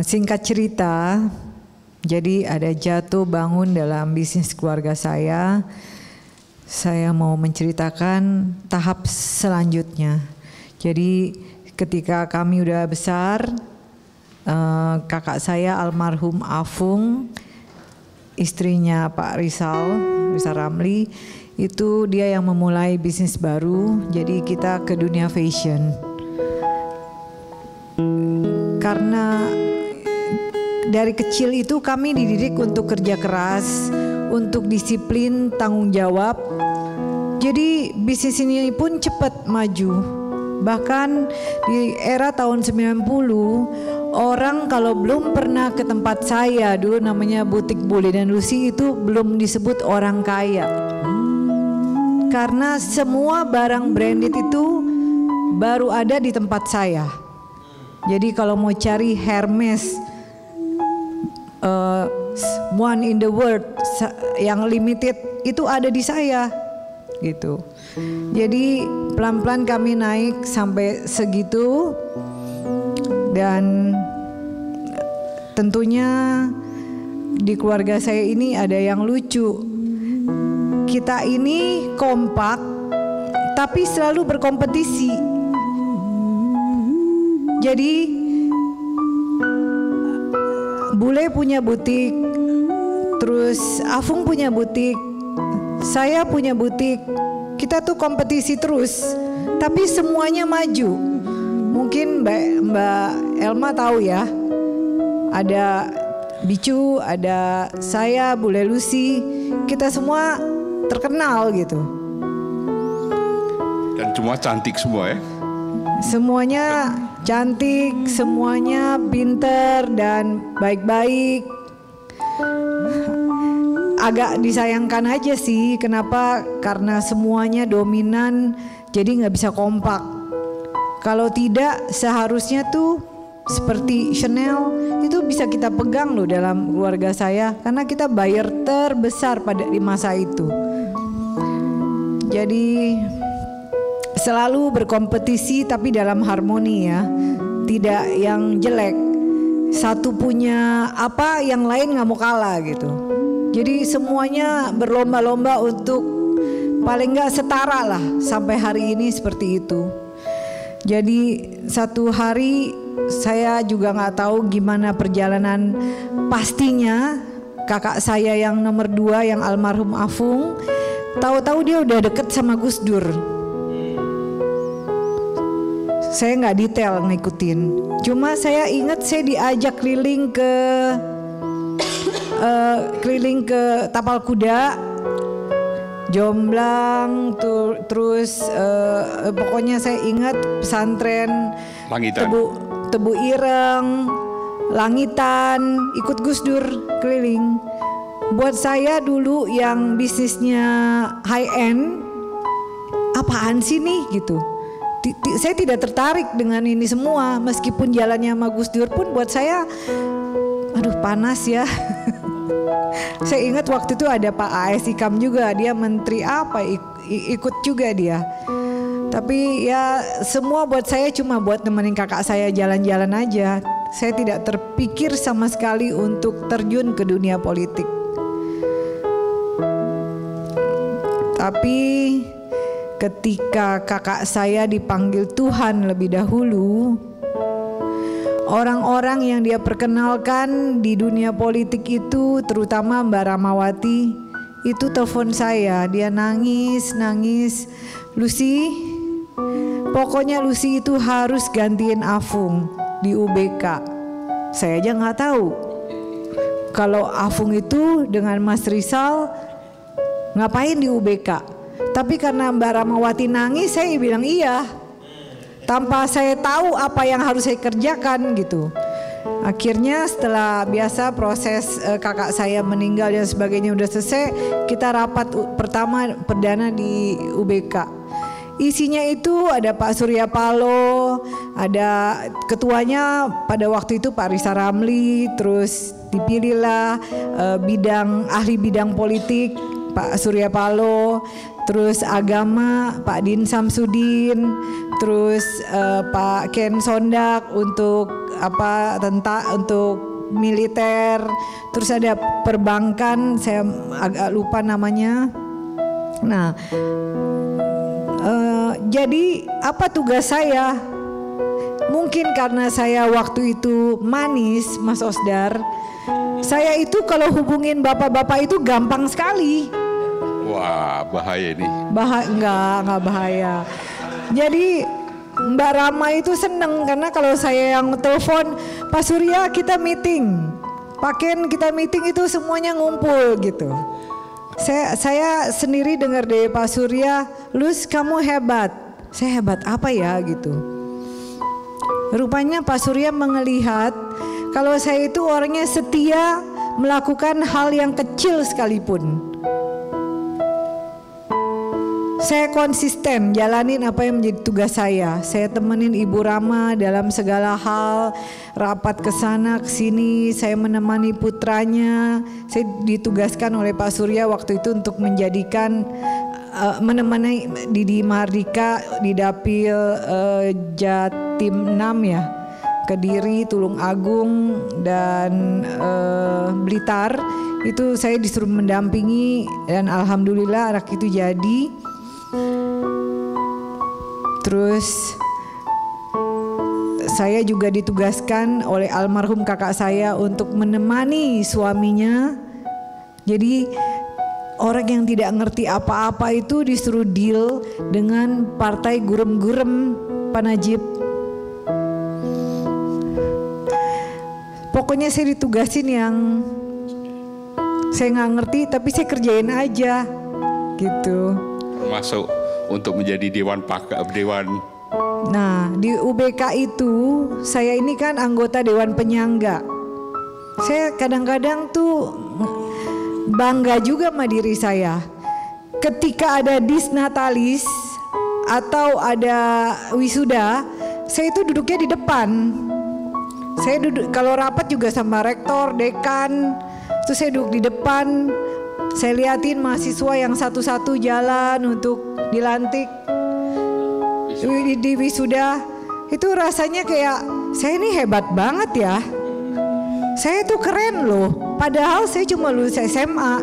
Singkat cerita, jadi ada jatuh bangun dalam bisnis keluarga saya. Saya mau menceritakan tahap selanjutnya. Jadi ketika kami udah besar, kakak saya almarhum Afung, istrinya Pak Rizal Ramli, itu dia yang memulai bisnis baru. Jadi kita ke dunia fashion. Karena dari kecil itu kami dididik untuk kerja keras, untuk disiplin, tanggung jawab. Jadi bisnis ini pun cepat maju. Bahkan di era tahun 90, orang kalau belum pernah ke tempat saya, dulu namanya Butik Bule dan Lucy, itu belum disebut orang kaya. Karena semua barang branded itu baru ada di tempat saya. Jadi kalau mau cari Hermes, one in the world yang limited itu ada di saya gitu. Jadi pelan-pelan kami naik sampai segitu, dan tentunya di keluarga saya ini ada yang lucu. Kita ini kompak tapi selalu berkompetisi. Jadi Bule punya butik, terus Afung punya butik, saya punya butik. Kita tuh kompetisi terus, tapi semuanya maju. Mungkin Mbak Elma tahu ya, ada Bicu, ada saya, Bule Lucy, kita semua terkenal gitu. Dan semua cantik semua ya? Semuanya cantik, semuanya pinter dan baik-baik. Agak disayangkan aja sih, kenapa? Karena semuanya dominan, jadi nggak bisa kompak. Kalau tidak, seharusnya tuh seperti Chanel itu bisa kita pegang loh dalam keluarga saya, karena kita buyer terbesar di masa itu. Jadi selalu berkompetisi tapi dalam harmoni ya, tidak yang jelek. Satu punya apa, yang lain nggak mau kalah gitu. Jadi semuanya berlomba-lomba untuk paling nggak setara lah, sampai hari ini seperti itu. Jadi satu hari saya juga nggak tahu gimana perjalanan pastinya. Kakak saya yang nomor 2 yang almarhum Afung, tahu-tahu dia udah deket sama Gus Dur. Saya nggak detail ngikutin, cuma saya ingat saya diajak keliling ke Tapal Kuda, Jomblang, terus pokoknya saya ingat pesantren Langitan. Tebu Ireng, Langitan, ikut Gus Dur keliling. Buat saya dulu yang bisnisnya high end, apaan sih nih gitu. Saya tidak tertarik dengan ini semua, meskipun jalannya sama Gus Dur pun buat saya, aduh panas ya. Saya ingat waktu itu ada Pak A.S. Ikam juga, dia menteri apa, ikut juga dia. Tapi ya semua buat saya cuma buat nemenin kakak saya jalan-jalan aja. Saya tidak terpikir sama sekali untuk terjun ke dunia politik. Tapi ketika kakak saya dipanggil Tuhan lebih dahulu, orang-orang yang dia perkenalkan di dunia politik itu, terutama Mbak Ramawati, itu telepon saya. Dia nangis, Lucy, pokoknya Lucy itu harus gantiin Afung di UBK. Saya aja nggak tahu kalau Afung itu dengan Mas Rizal ngapain di UBK. Tapi karena Mbak Ramawati nangis, saya bilang iya, tanpa saya tahu apa yang harus saya kerjakan gitu. Akhirnya setelah biasa proses kakak saya meninggal dan sebagainya udah selesai, kita rapat pertama perdana di UBK. Isinya itu ada Pak Surya Paloh, ada ketuanya pada waktu itu Pak Rizal Ramli, terus dipilihlah ahli bidang politik Pak Surya Paloh, terus agama Pak Din Samsudin, terus Pak Ken Sondak untuk untuk militer, terus ada perbankan, saya agak lupa namanya. Nah, jadi apa tugas saya? Mungkin karena saya waktu itu manis, Mas Osdar, saya itu kalau hubungin bapak-bapak itu gampang sekali. Wah, bahaya ini. Enggak bahaya. Jadi Mbak Rama itu seneng karena kalau saya yang telepon, Pak Surya kita meeting, Pak Ken kita meeting, itu semuanya ngumpul gitu. Saya sendiri dengar dari Pak Surya, Lus kamu hebat. Saya hebat apa ya gitu. Rupanya Pak Surya melihat kalau saya itu orangnya setia melakukan hal yang kecil sekalipun. Saya konsisten jalanin apa yang menjadi tugas saya. Saya temenin Ibu Rama dalam segala hal, rapat ke sana ke sini, saya menemani putranya. Saya ditugaskan oleh Pak Surya waktu itu untuk menjadikan menemani Didi Mardika di Dapil Jatim 6 ya, Kediri, Tulung Agung dan Blitar. Itu saya disuruh mendampingi dan alhamdulillah anak itu jadi. Terus saya juga ditugaskan oleh almarhum kakak saya untuk menemani suaminya. Jadi orang yang tidak ngerti apa-apa itu disuruh deal dengan partai gurem-gurem, Pak Najib. Pokoknya saya ditugasin yang saya nggak ngerti tapi saya kerjain aja gitu. Masuk untuk menjadi dewan. Nah di UBK itu saya ini kan anggota dewan penyangga. Saya kadang-kadang tuh bangga juga sama diri saya. Ketika ada disnatalis atau ada wisuda, saya itu duduknya di depan. Saya duduk kalau rapat juga sama rektor, dekan, terus saya duduk di depan. Saya liatin mahasiswa yang satu-satu jalan untuk dilantik di wisuda. Itu rasanya kayak saya ini hebat banget ya. Saya tuh keren loh. Padahal saya cuma lulus SMA.